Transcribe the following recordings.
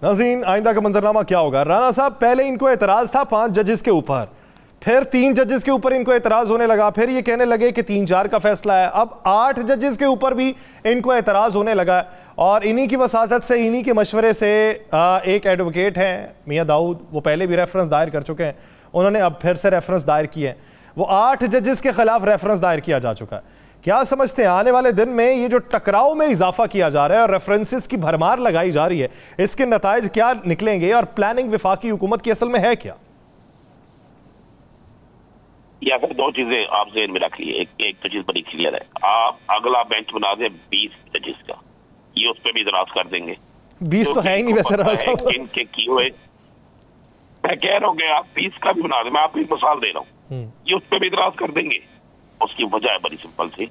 नाज़रीन, आइंदा का मंजरनामा क्या होगा? राणा साहब, पहले इनको एतराज था 5 जजेस के ऊपर, फिर 3 जजेस के ऊपर इनको एतराज होने लगा, फिर ये कहने लगे कि 3-4 का फैसला है, अब 8 जजेस के ऊपर भी इनको एतराज होने लगा है। और इन्हीं की वसातत से, इन्हीं के मशवरे से एक एडवोकेट हैं मियां दाऊद, वो पहले भी रेफरेंस दायर कर चुके हैं, उन्होंने अब फिर से रेफरेंस दायर किए हैं। वो 8 जजेस के खिलाफ रेफरेंस दायर किया जा चुका है। क्या समझते हैं आने वाले दिन में ये जो टकराव में इजाफा किया जा रहा है और रेफरेंसेस की भरमार लगाई जा रही है, इसके नताइज क्या निकलेंगे और प्लानिंग वफाकी हुकूमत की असल में है क्या? या फिर 2 चीजें आप ज़हन में रख लिए। एक तो चीज बड़ी क्लियर है, आप अगला बेंच बना दें 20 जजेस का, ये उस पर भी इतराज कर देंगे। 20 तो है ही नहीं वैसे राणा साहब। इनके किए हुए, मैं कह रहा हूँ कि आप 20 का भी बना दें, मैं आपको एक मिसाल दे रहा हूँ, ये उस पर भी इतराज कर देंगे। उसकी वजह है बड़ी सिंपल सी,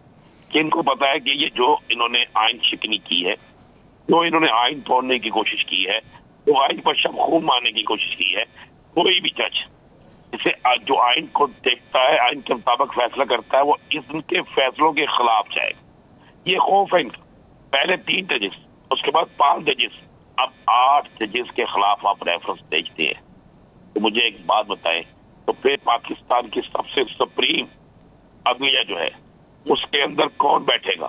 कि इनको पता है कि ये जो इन्होंने आइन शिकनी की है, जो इन्होंने आइन तोड़ने की कोशिश की है, जो आइन पर शमखून मारने की कोशिश की है, कोई भी जज इसे जो आइन को देखता है, आइन के मुताबिक फैसला करता है, वो इनके फैसलों के खिलाफ जाएगा। ये खौफ है इनका। पहले 3 जजेस, उसके बाद 5 जजेस, अब 8 जजेस के खिलाफ आप रेफरेंस भेजते हैं। तो मुझे एक बात बताएं, तो फिर पाकिस्तान की सबसे सुप्रीम अदलिया जो है उसके अंदर कौन बैठेगा?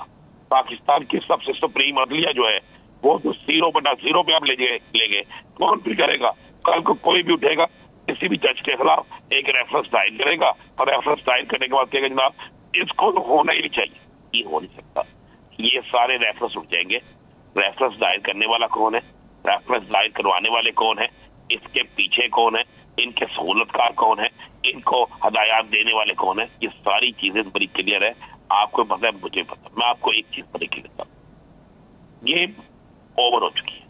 पाकिस्तान की सबसे सुप्रीम अदलिया जो है वो तो 0/0 पे आप लेंगे, कौन फिर करेगा? कल को कोई भी उठेगा, किसी भी जज के खिलाफ एक रेफरेंस दायर करेगा, और रेफरेंस दायर करने के बाद कहेगा जनाब इसको तो होना ही नहीं चाहिए। ये हो नहीं सकता। ये सारे रेफरेंस उठ जाएंगे। रेफरेंस दायर करने वाला कौन है? रेफरेंस दायर करवाने वाले कौन है? इसके पीछे कौन है? इनके सहूलतकार कौन है? इनको हदायत देने वाले कौन है? ये सारी चीजें बड़ी क्लियर है। आपको पता है, मुझे पता। मैं आपको एक चीज बड़ी क्लियर करता हूं, गेम ओवर हो चुकी है।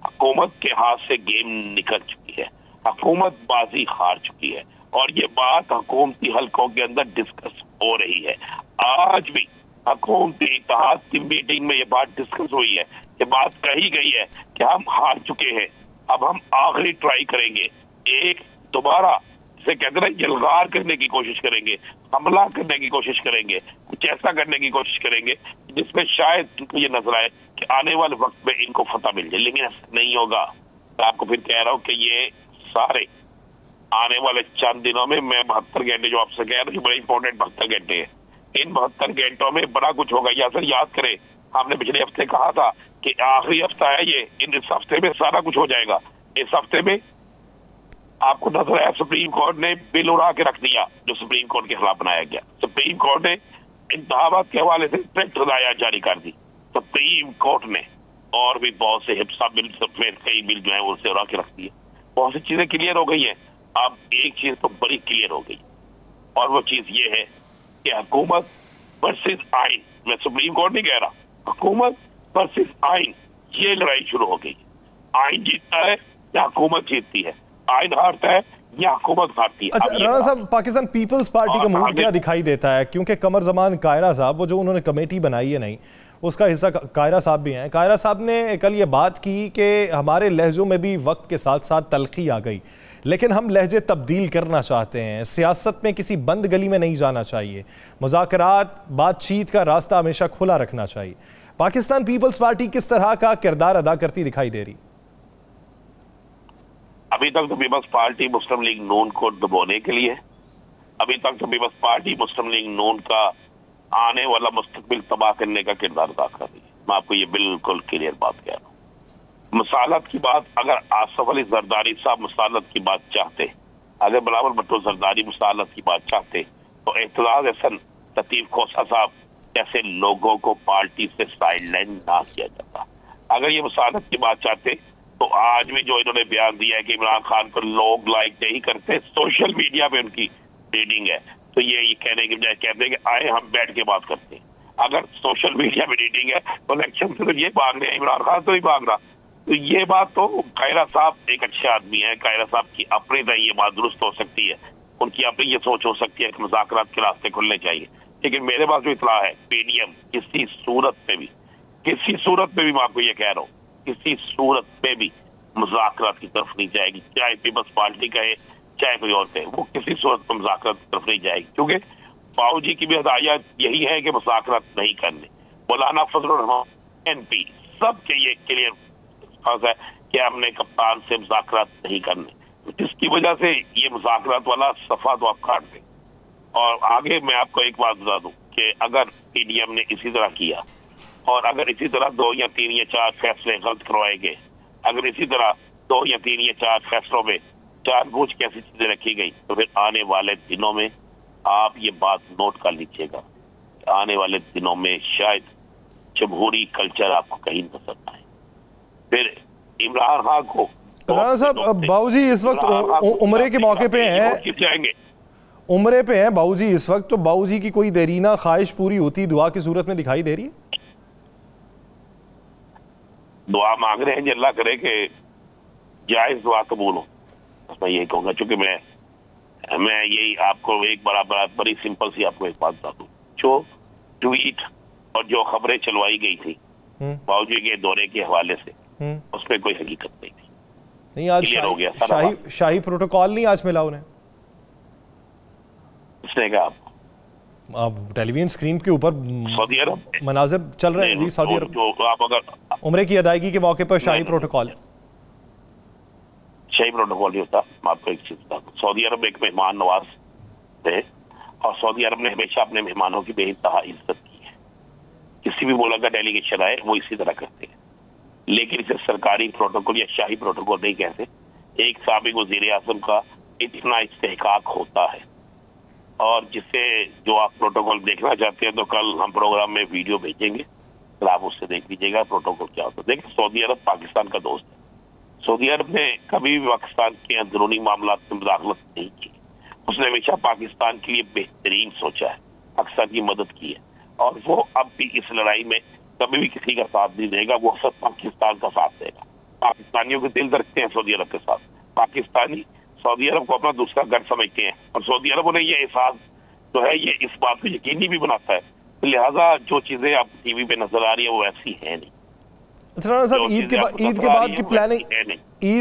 हुकूमत के हाथ से गेम निकल चुकी है। हुकूमत बाजी हार चुकी है, और ये बात हुकूमती हलकों के अंदर डिस्कस हो रही है। आज भी हुकूमती इत्तेहाद की मीटिंग में ये बात डिस्कस हुई है, ये बात कही गई है कि हम हार चुके हैं, अब हम आखिरी ट्राई करेंगे, एक दोबारा जिसे कहते हैं यलगार करने की कोशिश करेंगे, हमला करने की कोशिश करेंगे, कुछ ऐसा करने की कोशिश करेंगे जिसमें शायद इनको ये नजर आए कि आने वाले वक्त में इनको फतह मिल जाए। लेकिन ऐसा नहीं होगा। तो आपको फिर कह रहा हूँ कि ये सारे आने वाले चंद दिनों में, मैं 72 घंटे जो आपसे कह रहा हूँ, बड़े इंपॉर्टेंट 72 घंटे हैं, इन 72 घंटों में बड़ा कुछ होगा। या सर याद करें, हमने पिछले हफ्ते कहा था कि आखिरी हफ्ता है ये, इस हफ्ते में सारा कुछ हो जाएगा। इस हफ्ते में आपको नजर आया सुप्रीम कोर्ट ने बिल उड़ा के रख दिया जो सुप्रीम कोर्ट के खिलाफ बनाया गया। सुप्रीम कोर्ट ने इंतखाबात के हवाले से स्ट्रिक्ट हिदायत जारी कर दी सुप्रीम कोर्ट ने, और भी बहुत से हिस्सा बिल समेत कई बिल जो है उसे उड़ा के रख दिए। बहुत सी चीजें क्लियर हो गई है। अब एक चीज तो बड़ी क्लियर हो गई, और वो चीज ये है कि हुकूमत वर्सेस आइन, मैं सुप्रीम कोर्ट नहीं कह रहा, हुकूमत वर्सेस आइन, ये लड़ाई शुरू हो गई। आइन जीतता है या हुकूमत जीतती है, आइन हारता है या हुकूमत हारती है। अच्छा राणा साहब, पाकिस्तान पीपल्स पार्टी का मूड क्या दिखाई देता है? क्योंकि कमर जमान कायरा साहब, वो जो उन्होंने कमेटी बनाई है, नहीं उसका हिस्सा कायरा साहब भी हैं। कायरा साहब ने कल ये बात की कि हमारे लहजों में भी वक्त के साथ साथ तलखी आ गई, लेकिन हम लहजे तब्दील करना चाहते हैं। सियासत में किसी बंद गली में नहीं जाना चाहिए, मुज़ाकरात बातचीत का रास्ता हमेशा खुला रखना चाहिए। पाकिस्तान पीपल्स पार्टी किस तरह का किरदार अदा करती दिखाई दे रही? अभी तक तो पीपल्स पार्टी मुस्लिम लीग नून को दबाने के लिए, अभी तक तो पीपल्स पार्टी मुस्लिम लीग नून का आने वाला मुस्तकबिल तबाह करने का किरदार अदा कर रही है। मैं आपको ये बिल्कुल क्लियर बात कह रहा हूँ। मसालत की बात, अगर आसफ अली जरदारी साहब मसालत की बात चाहते, अगर बिलावल भुट्टो जरदारी मसालत की बात चाहते, तो एतजाज हसन, लतीफ खोसा साहब जैसे लोगों को पार्टी से साइडलाइन ना किया जाता। अगर ये मसालत की बात चाहते तो आज भी जो इन्होंने बयान दिया है कि इमरान खान को लोग लाइक नहीं करते, सोशल मीडिया पे उनकी रीडिंग है, तो ये कहने की बजाय कहते हैं कि आए हम बैठ के बात करते हैं। अगर सोशल मीडिया में रीडिंग है तो इलेक्शन से तो ये भाग रहे हैं, इमरान खान तो ही भाग रहा। तो ये बात तो कायरा साहब एक अच्छे आदमी है, कायरा साहब की अपनी तरह ये बात दुरुस्त हो सकती है, उनकी अपनी ये सोच हो सकती है कि मुज़ाकरात के रास्ते खुलने चाहिए। लेकिन मेरे पास जो इतला है, पीडीएम किसी सूरत में भी मैं आपको ये कह रहा हूँ, किसी सूरत में भी मुज़ाकरात की तरफ नहीं जाएगी। चाहे पीपल्स पार्टी कहे चाहे कोई और कहे, वो किसी सूरत में मुज़ाकरात की तरफ नहीं जाएगी, क्योंकि बाबूजी की भी हदायत यही है कि मुज़ाकरात नहीं करने। मौलाना फजलुर रहमान एमपी सबके ये क्लियर है कि हमने कप्तान से मुज़ाकरात नहीं करने, तो जिसकी वजह से ये मुज़ाकरात वाला सफ़ा तो आप काट दें। और आगे मैं आपको एक बात बता दूं कि अगर पीडीएम ने इसी तरह किया और अगर इसी तरह 2 या 3 या 4 फैसले गलत करवाए गए, अगर इसी तरह 2 या 3 या 4 फैसलों में जानबूझ के ऐसी चीजें रखी गई, तो फिर आने वाले दिनों में आप ये बात नोट कर लीजिएगा, आने वाले दिनों में शायद जमहूरी कल्चर आपको कहीं नजर आए। फिर इमरान खान को राणा साहब, बाबूजी इस वक्त उम्रे के मौके पे हैं, जाएंगे उम्रे पे हैं बाबूजी इस वक्त, तो बाबूजी की कोई देरीना ख्वाहिश पूरी होती दुआ की सूरत में दिखाई दे रही है? दुआ मांग रहे हैं कि अल्लाह करे कि जायज दुआ कबूल हो। मैं यही कहूंगा, चूंकि मैं यही आपको एक बड़ी सिंपल सी आपको एक बात बता दूं, जो ट्वीट और जो खबरें चलवाई गई थी बाबूजी के दौरे के हवाले से, उसमें कोई हकीकत नहीं थी। नहीं, आज शाही प्रोटोकॉल नहीं आज मिला उन्हें? उसने कहा आप टेलीविजन स्क्रीन के ऊपर सऊदी अरब मनाजिर चल रहे हैं जी, सऊदी अरब जो आप अगर उम्रे की अदायगी के मौके पर शाही प्रोटोकॉल, शाही प्रोटोकॉल नहीं होता। मैं आपको एक चीज बता दूं, सऊदी अरब एक मेहमान नवाज थे और सऊदी अरब ने हमेशा अपने मेहमानों की बेइंतहा इज्जत की है। किसी भी मुल्क का डेलीगेशन आए वो इसी तरह करते हैं, लेकिन इसे सरकारी प्रोटोकॉल या शाही प्रोटोकॉल नहीं कहते। एक साबिक वज़ीर आज़म का इतना इस्तेहकाक होता है, और जिससे जो आप प्रोटोकॉल देखना चाहते हैं तो कल हम प्रोग्राम में वीडियो भेजेंगे, तो आप उससे देख लीजिएगा प्रोटोकॉल क्या होता है। देखिए, सऊदी अरब पाकिस्तान का दोस्त है। सऊदी अरब ने कभी भी पाकिस्तान के अंदरूनी मामला में मुदाखलत नहीं की। उसने हमेशा पाकिस्तान के लिए बेहतरीन सोचा है, पाकिस्तान की मदद की है, और वो अब भी इस लड़ाई में कभी भी किसी का साथ नहीं देगा, वो सब पाकिस्तान का साथ देगा। पाकिस्तानियों के दिल धड़कते हैं सऊदी अरब के साथ, पाकिस्तानी सऊदी अरब को अपना दूसरा घर समझते हैं, और सऊदी अरब उन्हें ये एहसास जो है ये इस बात को यकीनी भी बनाता है। तो लिहाजा जो चीजें आप टीवी पे नजर आ रही है वो ऐसी है नहीं। अच्छा राणा साहब, ईद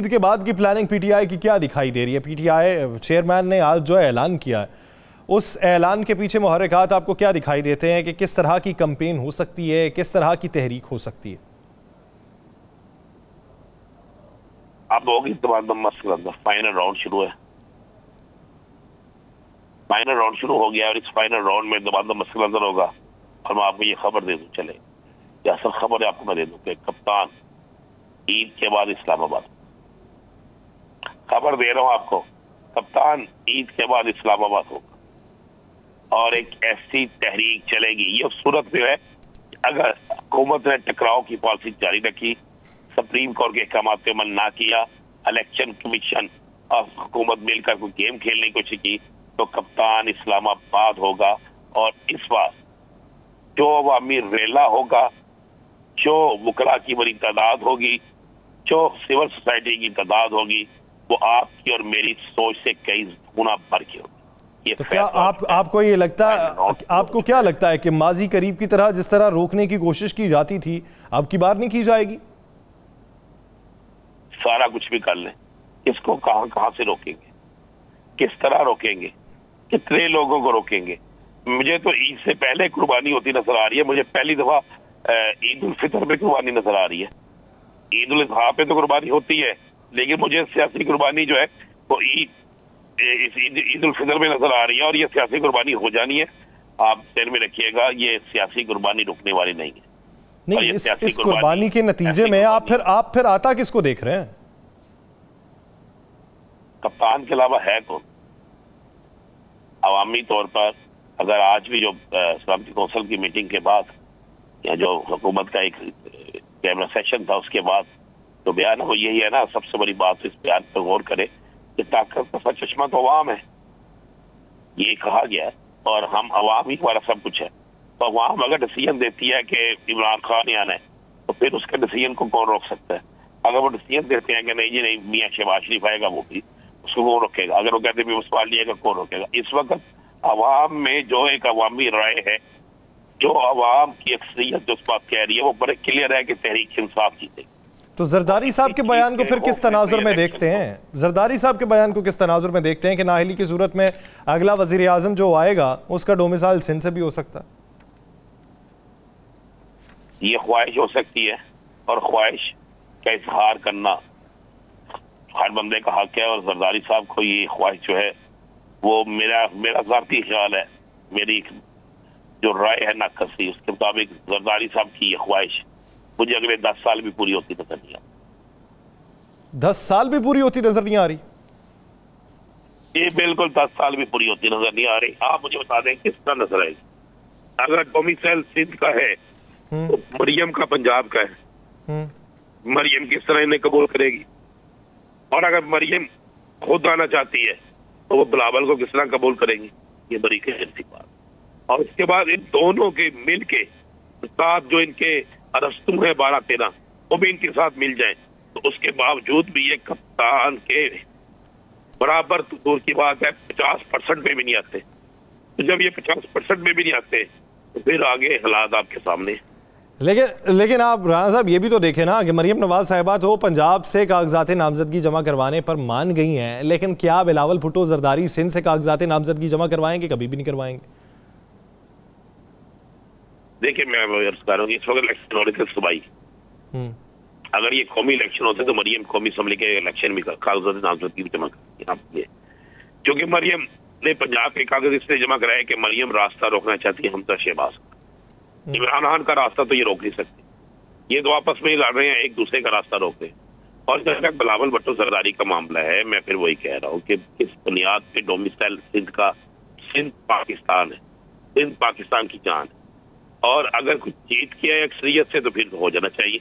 के बाद की प्लानिंग पीटीआई की क्या दिखाई दे रही है? पीटीआई चेयरमैन ने आज जो ऐलान किया है, उस ऐलान के पीछे मुहर्रिकात आपको क्या दिखाई देते हैं कि किस तरह की कैंपेन हो सकती है, किस तरह की तहरीक हो सकती है? अब होगी फाइनल राउंड शुरू है, फाइनल राउंड शुरू हो गया और इस फाइनल राउंड में दबादम मसला अंदर होगा। और मैं आपको ये खबर दे दूं, चले या असल खबर है आपको मैं दे दूं कि कप्तान ईद के बाद इस्लामाबाद, खबर दे रहा हूं आपको, कप्तान ईद के बाद इस्लामाबाद होगा और एक ऐसी तहरीक चलेगी। ये सूरत में है अगर हुकूमत ने टकराव की पॉलिसी जारी रखी, सुप्रीम कोर्ट के अहकाम पे अमल ना किया, इलेक्शन कमीशन और हुकूमत मिलकर कोई गेम खेलने की कोशिश की, तो कप्तान इस्लामाबाद होगा। और इस बार जो अवामी रेला होगा, जो वकला की बड़ी तादाद होगी, जो सिविल सोसाइटी की तादाद होगी, वो आपकी और मेरी सोच से कई गुना बढ़ के होगी। तो क्या आपको ये लगता है, आपको क्या लगता है कि माजी करीब की तरह जिस तरह रोकने की कोशिश की जाती थी अब की बार नहीं की जाएगी? सारा कुछ भी कर लें, किसको कहां से रोकेंगे, किस तरह रोकेंगे, कितने लोगों को रोकेंगे? मुझे तो ईद से पहले कुर्बानी होती नजर आ रही है। मुझे पहली दफा ईद उल फितर पे कुर्बानी नजर आ रही है। ईद उल अजहा पे तो कुर्बानी होती है, लेकिन मुझे सियासी कुर्बानी जो है वो ईद उल फितर में नजर आ रही है, और ये सियासी कुर्बानी हो जानी है। आप ध्यान में रखिएगा, ये सियासी कुर्बानी रुकने वाली नहीं है। नहीं, इस कुर्बानी के नतीजे में आप फिर आता किसको देख रहे हैं? कप्तान के अलावा है कौन? अवामी तौर पर अगर आज भी जो सलामती कौंसिल की मीटिंग के बाद या जो हुकूमत का एक कैमरा सेशन था उसके बाद तो बयान है वो यही है ना, सबसे बड़ी बात इस बयान पर गौर करे कि ताकत का चश्मा तो अवाम है, ये कहा गया है, और हम अवाम ही हमारा सब कुछ है। तो अवाम अगर डिसीजन देती है कि इमरान खान आना है, तो फिर उसके डिसीजन को कौन रोक सकता है? अगर वो डिसीजन देते हैं कि नहीं जी नहीं, मियां शहबाज शरीफ आएगा, वो भी उसको कौन रोकेगा? अगर वो कहते हैं उस आएगा, कौन रोकेगा? इस वक्त अवाम में जो एक अवामी राय है, जो अवाम की अक्सरियत जो इस बात कह रही है, वो बड़े क्लियर है कि तहरीक इंसाफ जीतेगी। तो जरदारी साहब के बयान को फिर किस तनाजुर में देखते हैं? जरदारी साहब के बयान को किस तनाजुर में देखते हैं कि नाअहली की सूरत में अगला वजीर आजम जो आएगा उसका डोमिसाइल सिंध से भी हो सकता है? ये ख्वाहिश हो सकती है, और ख्वाहिश का इजहार करना हर बंदे का हक है, और जरदारी साहब को ये ख्वाहिश जो है वो मेरा ज़ाती ख्याल है, मेरी जो राय है नाकसी, उसके मुताबिक जरदारी साहब की ये ख्वाहिश मुझे अगले 10 साल भी पूरी होती नजर नहीं आती। 10 साल भी पूरी होती नजर नहीं आ रही? ये बिल्कुल 10 साल भी पूरी होती नजर नहीं आ रही। आप मुझे बता दें किस तरह नजर आएगी? अगर डोमिसाइल सिंध का है तो मरियम का पंजाब का है, मरियम किस तरह इन्हें कबूल करेगी? और अगर मरियम खुद आना चाहती है तो वो बिलावल को किस तरह कबूल करेंगी? ये बड़ी कैसी बात। और उसके बाद इन दोनों के मिल के साथ जो इनके अरस्तु है 12-13 वो भी इनके साथ मिल जाए, तो उसके बावजूद भी ये कप्तान के बराबर तो दूर की बात है 50% पे भी नहीं आते। तो जब ये 50% में भी नहीं आते तो फिर आगे हालात आपके सामने। लेकिन आप राणा साहब ये भी तो देखें ना कि मरियम नवाज साहिबा तो पंजाब से कागजात नामजदगी जमा करवाने पर मान गई हैं, लेकिन क्या बिलावल भुट्टो जरदारी सिंध से कागजात नामजदगी जमा करवाएंगे? कभी भी नहीं करवाएंगे। देखिए मैं अर्ज कर रहा हूँ, इस वक्त इलेक्शन हो रहे थे सुबाई, अगर ये कौमी इलेक्शन होते तो मरियम कौमी असम्बली के इलेक्शन में कागजात नामजदगी भी जमा करती है। क्योंकि मरियम ने पंजाब के कागज इसलिए जमा कराया कि मरियम रास्ता रोकना चाहती है हमजा शहबाज का। इमरान खान का रास्ता तो ये रोक नहीं सकते, ये तो आपस में ही लड़ रहे हैं, एक दूसरे का रास्ता रोक रहे हैं। और जब तक बिलावल भुट्टो जरदारी का मामला है, मैं फिर वही कह रहा हूँ कि इस बुनियाद पे डोमिसाइल सिंध पाकिस्तान है, सिंध पाकिस्तान की जान है, और अगर कुछ जीत किया है अक्सरियत से तो फिर हो जाना चाहिए।